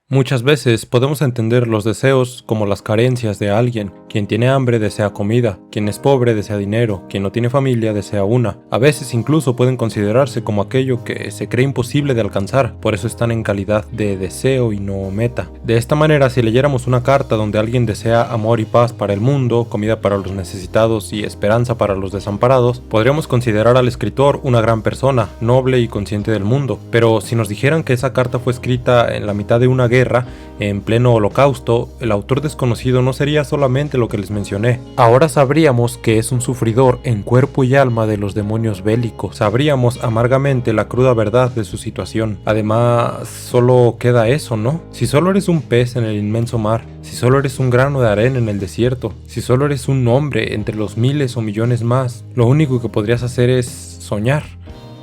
Muchas veces podemos entender los deseos como las carencias de alguien. Quien tiene hambre desea comida, quien es pobre desea dinero, quien no tiene familia desea una. A veces incluso pueden considerarse como aquello que se cree imposible de alcanzar, por eso están en calidad de deseo y no meta. De esta manera, si leyéramos una carta donde alguien desea amor y paz para el mundo, comida para los necesitados y esperanza para los desamparados, podríamos considerar al escritor una gran persona, noble y consciente del mundo. Pero si nos dijeran que esa carta fue escrita en la mitad de una guerra, en pleno holocausto, el autor desconocido no sería solamente lo que les mencioné. Ahora sabríamos que es un sufridor en cuerpo y alma de los demonios bélicos. Sabríamos amargamente la cruda verdad de su situación. Además, solo queda eso, ¿no? Si solo eres un pez en el inmenso mar, si solo eres un grano de arena en el desierto, si solo eres un hombre entre los miles o millones más, lo único que podrías hacer es soñar.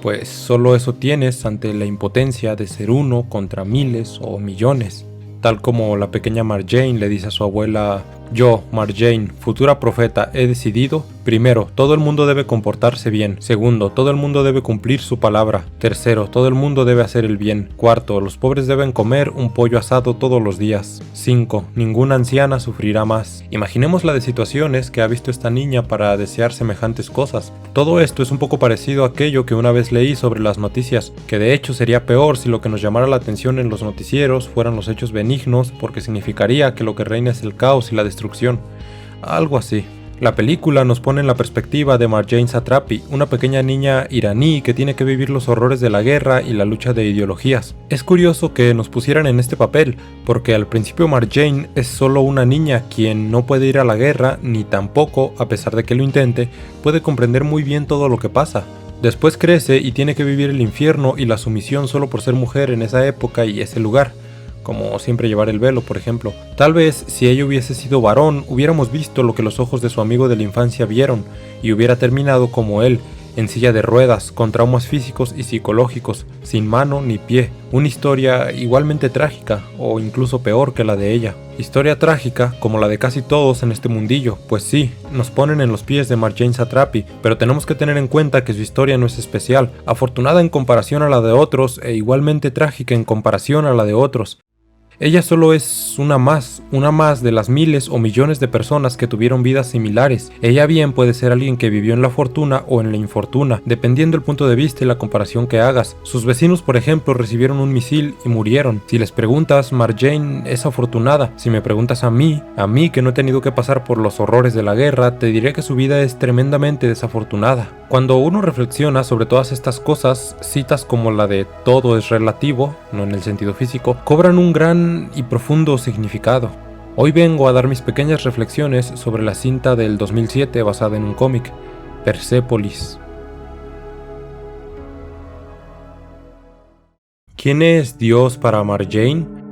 Pues solo eso tienes ante la impotencia de ser uno contra miles o millones. Tal como la pequeña Marjane le dice a su abuela: yo, Marjane, futura profeta, he decidido: primero, todo el mundo debe comportarse bien. Segundo, todo el mundo debe cumplir su palabra. Tercero, todo el mundo debe hacer el bien. Cuarto, los pobres deben comer un pollo asado todos los días. 5. Ninguna anciana sufrirá más. Imaginemos la de situaciones que ha visto esta niña para desear semejantes cosas. Todo esto es un poco parecido a aquello que una vez leí sobre las noticias, que de hecho sería peor si lo que nos llamara la atención en los noticieros fueran los hechos benignos, porque significaría que lo que reina es el caos y la destrucción. Algo así. La película nos pone en la perspectiva de Marjane Satrapi, una pequeña niña iraní que tiene que vivir los horrores de la guerra y la lucha de ideologías. Es curioso que nos pusieran en este papel, porque al principio Marjane es solo una niña quien no puede ir a la guerra, ni tampoco, a pesar de que lo intente, puede comprender muy bien todo lo que pasa. Después crece y tiene que vivir el infierno y la sumisión solo por ser mujer en esa época y ese lugar. Como siempre llevar el velo, por ejemplo. Tal vez si ella hubiese sido varón, hubiéramos visto lo que los ojos de su amigo de la infancia vieron, y hubiera terminado como él, en silla de ruedas, con traumas físicos y psicológicos, sin mano ni pie. Una historia igualmente trágica, o incluso peor que la de ella. Historia trágica como la de casi todos en este mundillo, pues sí, nos ponen en los pies de Marjane Satrapi, pero tenemos que tener en cuenta que su historia no es especial, afortunada en comparación a la de otros e igualmente trágica en comparación a la de otros. Ella solo es una más de las miles o millones de personas que tuvieron vidas similares. Ella bien puede ser alguien que vivió en la fortuna o en la infortuna, dependiendo del punto de vista y la comparación que hagas. Sus vecinos, por ejemplo, recibieron un misil y murieron. Si les preguntas, Marjane es afortunada. Si me preguntas a mí que no he tenido que pasar por los horrores de la guerra, te diré que su vida es tremendamente desafortunada. Cuando uno reflexiona sobre todas estas cosas, citas como la de todo es relativo, no en el sentido físico, cobran un gran y profundo significado. Hoy vengo a dar mis pequeñas reflexiones sobre la cinta del 2007 basada en un cómic, Persepolis. ¿Quién es Dios para Marjane?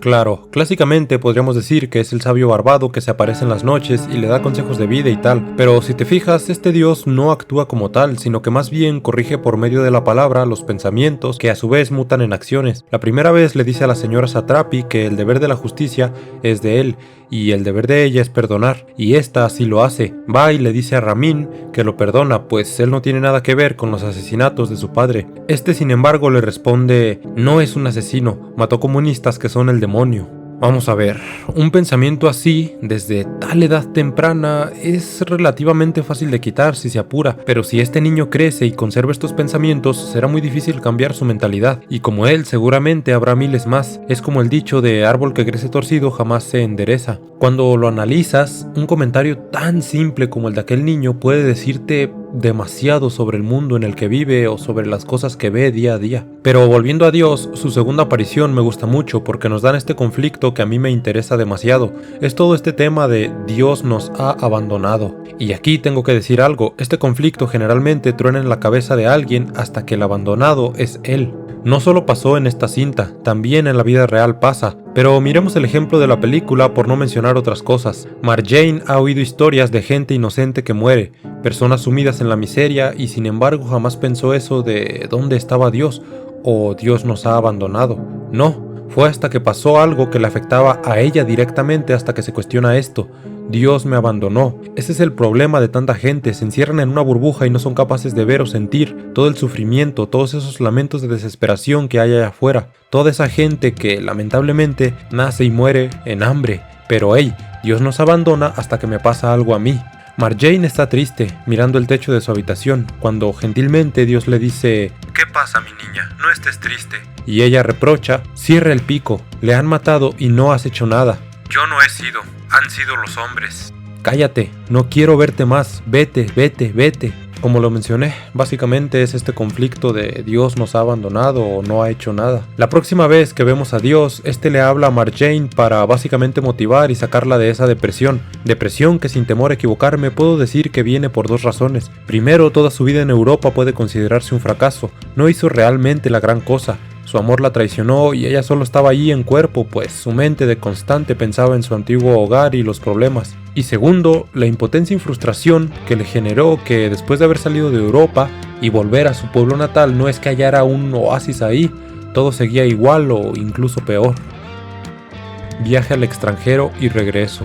Claro, clásicamente podríamos decir que es el sabio barbado que se aparece en las noches y le da consejos de vida y tal, pero si te fijas, este dios no actúa como tal, sino que más bien corrige por medio de la palabra los pensamientos que a su vez mutan en acciones. La primera vez le dice a la señora Satrapi que el deber de la justicia es de él, y el deber de ella es perdonar, y ésta así lo hace. Va y le dice a Ramin que lo perdona, pues él no tiene nada que ver con los asesinatos de su padre. Este, sin embargo, le responde: no es un asesino, mató comunistas que son el demonio. Vamos a ver, un pensamiento así, desde tal edad temprana, es relativamente fácil de quitar si se apura, pero si este niño crece y conserva estos pensamientos, será muy difícil cambiar su mentalidad, y como él seguramente habrá miles más. Es como el dicho de árbol que crece torcido jamás se endereza. Cuando lo analizas, un comentario tan simple como el de aquel niño puede decirte demasiado sobre el mundo en el que vive o sobre las cosas que ve día a día. Pero volviendo a Dios, su segunda aparición me gusta mucho porque nos dan este conflicto que a mí me interesa demasiado. Es todo este tema de Dios nos ha abandonado. Y aquí tengo que decir algo, este conflicto generalmente truena en la cabeza de alguien hasta que el abandonado es él. No solo pasó en esta cinta, también en la vida real pasa. Pero miremos el ejemplo de la película por no mencionar otras cosas. Marjane ha oído historias de gente inocente que muere, personas sumidas en la miseria, y sin embargo jamás pensó eso de ¿dónde estaba Dios? O Dios nos ha abandonado. No, fue hasta que pasó algo que le afectaba a ella directamente hasta que se cuestiona esto. Dios me abandonó. Ese es el problema de tanta gente, se encierran en una burbuja y no son capaces de ver o sentir todo el sufrimiento, todos esos lamentos de desesperación que hay allá afuera. Toda esa gente que lamentablemente nace y muere en hambre. Pero hey, Dios nos abandona hasta que me pasa algo a mí. Marjane está triste, mirando el techo de su habitación, cuando gentilmente Dios le dice: ¿qué pasa, mi niña? No estés triste. Y ella reprocha: cierra el pico, le han matado y no has hecho nada. Yo no he sido, han sido los hombres. Cállate, no quiero verte más, vete, vete, vete. Como lo mencioné, básicamente es este conflicto de Dios nos ha abandonado o no ha hecho nada. La próxima vez que vemos a Dios, le habla a Marjane para básicamente motivar y sacarla de esa depresión. Depresión que, sin temor a equivocarme, puedo decir que viene por dos razones. Primero, toda su vida en Europa puede considerarse un fracaso. No hizo realmente la gran cosa. Su amor la traicionó y ella solo estaba allí en cuerpo, pues su mente de constante pensaba en su antiguo hogar y los problemas. Y segundo, la impotencia y frustración que le generó que después de haber salido de Europa y volver a su pueblo natal, no es que hallara un oasis ahí, todo seguía igual o incluso peor. Viaje al extranjero y regreso.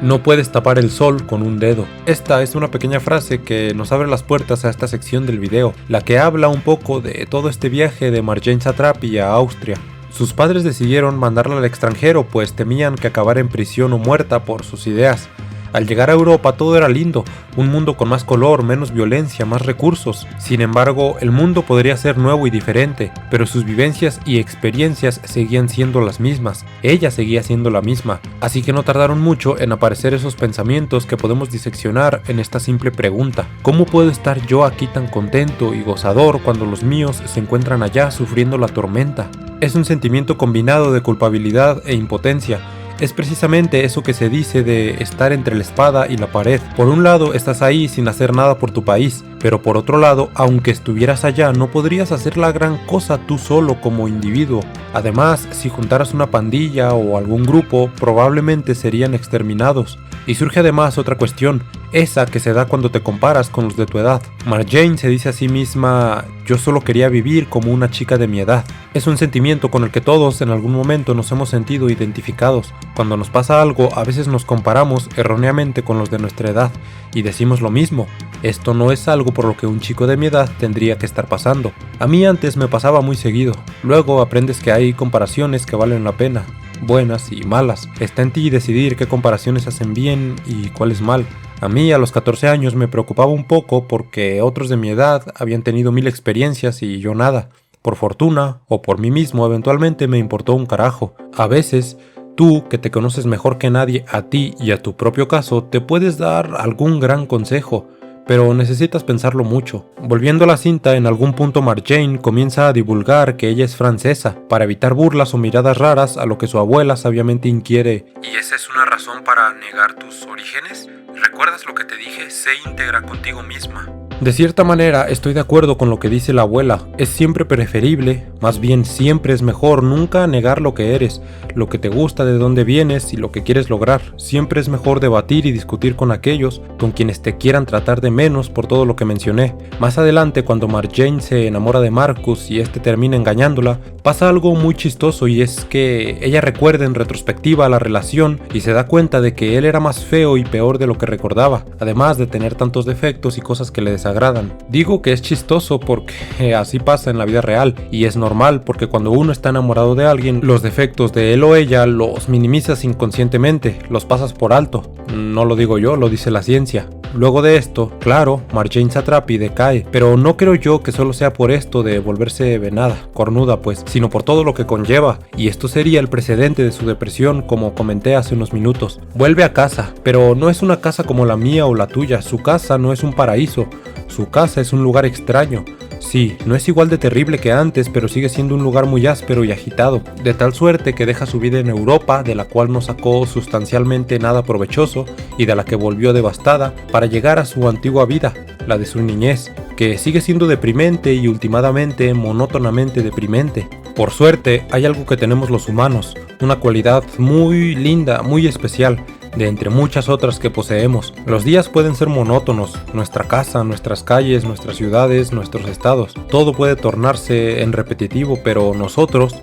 No puedes tapar el sol con un dedo. Esta es una pequeña frase que nos abre las puertas a esta sección del video, la que habla un poco de todo este viaje de Marjane Satrapi a Austria. Sus padres decidieron mandarla al extranjero pues temían que acabara en prisión o muerta por sus ideas. Al llegar a Europa todo era lindo, un mundo con más color, menos violencia, más recursos. Sin embargo, el mundo podría ser nuevo y diferente, pero sus vivencias y experiencias seguían siendo las mismas. Ella seguía siendo la misma, así que no tardaron mucho en aparecer esos pensamientos que podemos diseccionar en esta simple pregunta: ¿cómo puedo estar yo aquí tan contento y gozador cuando los míos se encuentran allá sufriendo la tormenta? Es un sentimiento combinado de culpabilidad e impotencia. Es precisamente eso que se dice de estar entre la espada y la pared. Por un lado, estás ahí sin hacer nada por tu país, pero por otro lado, aunque estuvieras allá, no podrías hacer la gran cosa tú solo como individuo. Además, si juntaras una pandilla o algún grupo, probablemente serían exterminados. Y surge además otra cuestión, esa que se da cuando te comparas con los de tu edad. Marjane se dice a sí misma: yo solo quería vivir como una chica de mi edad. Es un sentimiento con el que todos en algún momento nos hemos sentido identificados. Cuando nos pasa algo, a veces nos comparamos erróneamente con los de nuestra edad y decimos lo mismo: esto no es algo por lo que un chico de mi edad tendría que estar pasando. A mí antes me pasaba muy seguido. Luego aprendes que hay comparaciones que valen la pena, buenas y malas. Está en ti decidir qué comparaciones hacen bien y cuáles mal. A mí a los 14 años me preocupaba un poco porque otros de mi edad habían tenido 1000 experiencias y yo nada. Por fortuna o por mí mismo eventualmente me importó un carajo. A veces tú, que te conoces mejor que nadie a ti y a tu propio caso, te puedes dar algún gran consejo, pero necesitas pensarlo mucho. Volviendo a la cinta, en algún punto Marjane comienza a divulgar que ella es francesa, para evitar burlas o miradas raras, a lo que su abuela sabiamente inquiere: ¿y esa es una razón para negar tus orígenes? ¿Recuerdas lo que te dije? Sé íntegra contigo misma. De cierta manera estoy de acuerdo con lo que dice la abuela. Es siempre preferible, más bien siempre es mejor nunca negar lo que eres, lo que te gusta, de dónde vienes y lo que quieres lograr. Siempre es mejor debatir y discutir con aquellos con quienes te quieran tratar de menos por todo lo que mencioné. Más adelante, cuando Marjane se enamora de Marcus y este termina engañándola, pasa algo muy chistoso, y es que ella recuerda en retrospectiva la relación y se da cuenta de que él era más feo y peor de lo que recordaba, además de tener tantos defectos y cosas que le desagradan. Digo que es chistoso porque así pasa en la vida real, y es normal porque cuando uno está enamorado de alguien, los defectos de él o ella los minimizas inconscientemente, los pasas por alto. No lo digo yo, lo dice la ciencia. Luego de esto, claro, Marjane Satrapi decae, pero no creo yo que solo sea por esto de volverse venada, cornuda pues, sino por todo lo que conlleva, y esto sería el precedente de su depresión, como comenté hace unos minutos. Vuelve a casa, pero no es una casa como la mía o la tuya. Su casa no es un paraíso, su casa es un lugar extraño. Sí, no es igual de terrible que antes, pero sigue siendo un lugar muy áspero y agitado, de tal suerte que deja su vida en Europa, de la cual no sacó sustancialmente nada provechoso y de la que volvió devastada, para llegar a su antigua vida, la de su niñez, que sigue siendo deprimente y últimamente monótonamente deprimente. Por suerte, hay algo que tenemos los humanos, una cualidad muy linda, muy especial. de entre muchas otras que poseemos. Los días pueden ser monótonos, nuestra casa, nuestras calles, nuestras ciudades, nuestros estados. Todo puede tornarse en repetitivo, pero nosotros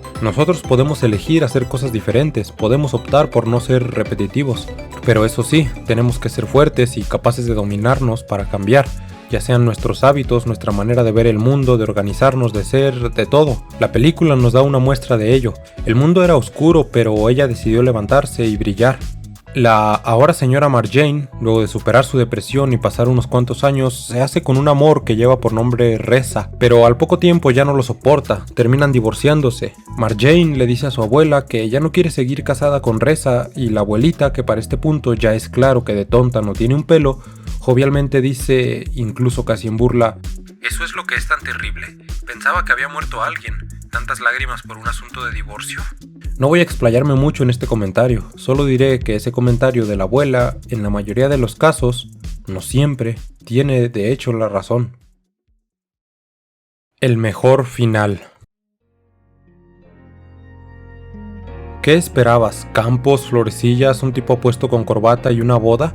podemos elegir hacer cosas diferentes, podemos optar por no ser repetitivos. Pero eso sí, tenemos que ser fuertes y capaces de dominarnos para cambiar, ya sean nuestros hábitos, nuestra manera de ver el mundo, de organizarnos, de ser, de todo. La película nos da una muestra de ello. El mundo era oscuro, pero ella decidió levantarse y brillar. La ahora señora Marjane, luego de superar su depresión y pasar unos cuantos años, se hace con un amor que lleva por nombre Reza, pero al poco tiempo ya no lo soporta, terminan divorciándose. Marjane le dice a su abuela que ya no quiere seguir casada con Reza, y la abuelita, que para este punto ya es claro que de tonta no tiene un pelo, jovialmente dice, incluso casi en burla: «Eso es lo que es tan terrible, pensaba que había muerto alguien, tantas lágrimas por un asunto de divorcio». No voy a explayarme mucho en este comentario, solo diré que ese comentario de la abuela, en la mayoría de los casos, no siempre, tiene de hecho la razón. El mejor final. ¿Qué esperabas? ¿Campos, florecillas, un tipo apuesto con corbata y una boda?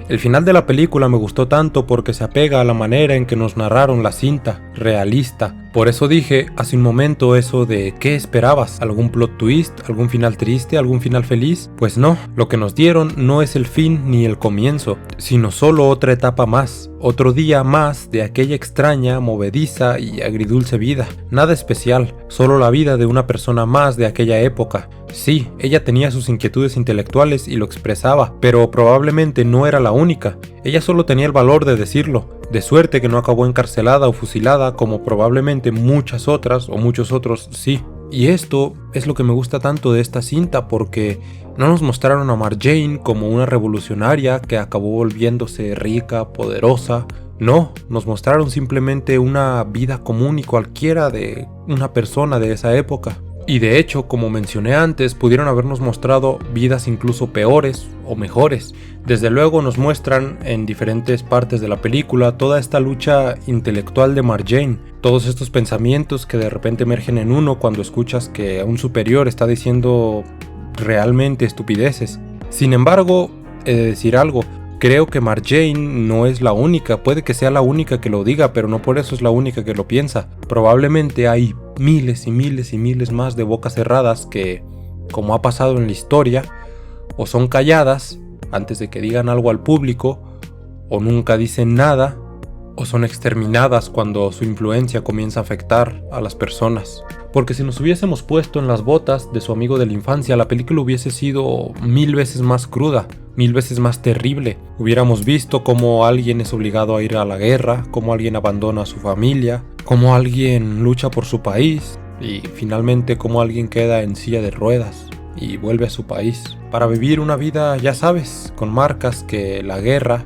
El final de la película me gustó tanto porque se apega a la manera en que nos narraron la cinta, realista. Por eso dije hace un momento eso de ¿qué esperabas? ¿Algún plot twist? ¿Algún final triste? ¿Algún final feliz? Pues no, lo que nos dieron no es el fin ni el comienzo, sino solo otra etapa más, otro día más de aquella extraña, movediza y agridulce vida. Nada especial, solo la vida de una persona más de aquella época. Sí, ella tenía sus inquietudes intelectuales y lo expresaba, pero probablemente no era la única. Ella solo tenía el valor de decirlo, de suerte que no acabó encarcelada o fusilada como probablemente muchas otras o muchos otros sí. Y esto es lo que me gusta tanto de esta cinta, porque no nos mostraron a Marjane como una revolucionaria que acabó volviéndose rica, poderosa. No, nos mostraron simplemente una vida común y cualquiera de una persona de esa época. Y de hecho, como mencioné antes, pudieron habernos mostrado vidas incluso peores o mejores. Desde luego nos muestran en diferentes partes de la película toda esta lucha intelectual de Marjane, todos estos pensamientos que de repente emergen en uno cuando escuchas que un superior está diciendo realmente estupideces. Sin embargo, he de decir algo. Creo que Marjane no es la única, puede que sea la única que lo diga, pero no por eso es la única que lo piensa. Probablemente hay miles y miles y miles más de bocas cerradas que, como ha pasado en la historia, o son calladas antes de que digan algo al público, o nunca dicen nada, o son exterminadas cuando su influencia comienza a afectar a las personas. Porque si nos hubiésemos puesto en las botas de su amigo de la infancia, la película hubiese sido 1000 veces más cruda, 1000 veces más terrible. Hubiéramos visto cómo alguien es obligado a ir a la guerra, cómo alguien abandona a su familia, cómo alguien lucha por su país y finalmente cómo alguien queda en silla de ruedas y vuelve a su país para vivir una vida, ya sabes, con marcas que la guerra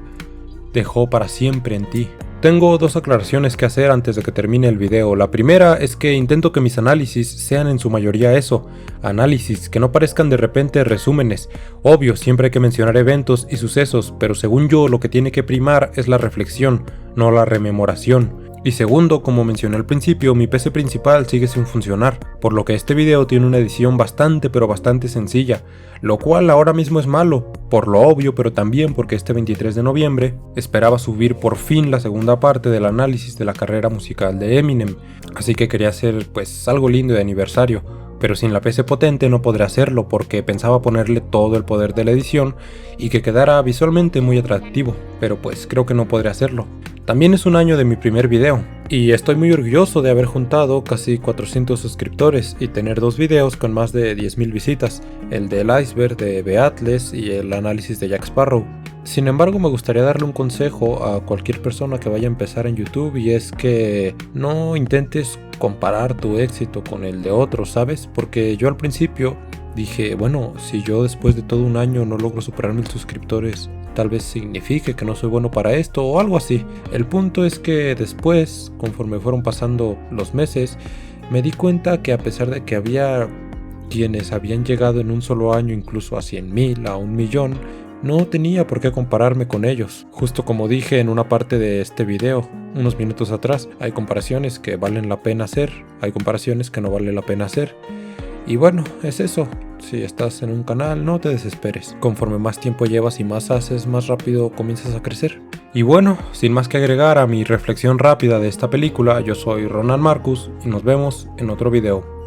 dejó para siempre en ti. Tengo dos aclaraciones que hacer antes de que termine el video. La primera es que intento que mis análisis sean en su mayoría eso, análisis, que no parezcan de repente resúmenes. Obvio, siempre hay que mencionar eventos y sucesos, pero según yo lo que tiene que primar es la reflexión, no la rememoración. Y segundo, como mencioné al principio, mi PC principal sigue sin funcionar, por lo que este video tiene una edición bastante pero bastante sencilla, lo cual ahora mismo es malo, por lo obvio, pero también porque este 23 de noviembre esperaba subir por fin la segunda parte del análisis de la carrera musical de Eminem, así que quería hacer pues algo lindo de aniversario, pero sin la PC potente no podré hacerlo porque pensaba ponerle todo el poder de la edición y que quedara visualmente muy atractivo, pero pues creo que no podré hacerlo. También es un año de mi primer video, y estoy muy orgulloso de haber juntado casi 400 suscriptores y tener dos videos con más de 10.000 visitas, el del iceberg de Beatles y el análisis de Jack Sparrow. Sin embargo, me gustaría darle un consejo a cualquier persona que vaya a empezar en YouTube, y es que no intentes comparar tu éxito con el de otros, ¿sabes? Porque yo al principio dije, bueno, si yo después de todo un año no logro superar 1000 suscriptores, tal vez signifique que no soy bueno para esto o algo así. El punto es que después, conforme fueron pasando los meses, me di cuenta que a pesar de que había quienes habían llegado en un solo año incluso a 100.000, a 1.000.000, no tenía por qué compararme con ellos. Justo como dije en una parte de este video, unos minutos atrás, hay comparaciones que valen la pena hacer, hay comparaciones que no vale la pena hacer. Y bueno, es eso. Si estás en un canal, no te desesperes. Conforme más tiempo llevas y más haces, más rápido comienzas a crecer. Y bueno, sin más que agregar a mi reflexión rápida de esta película, yo soy Ronan Marcus y nos vemos en otro video.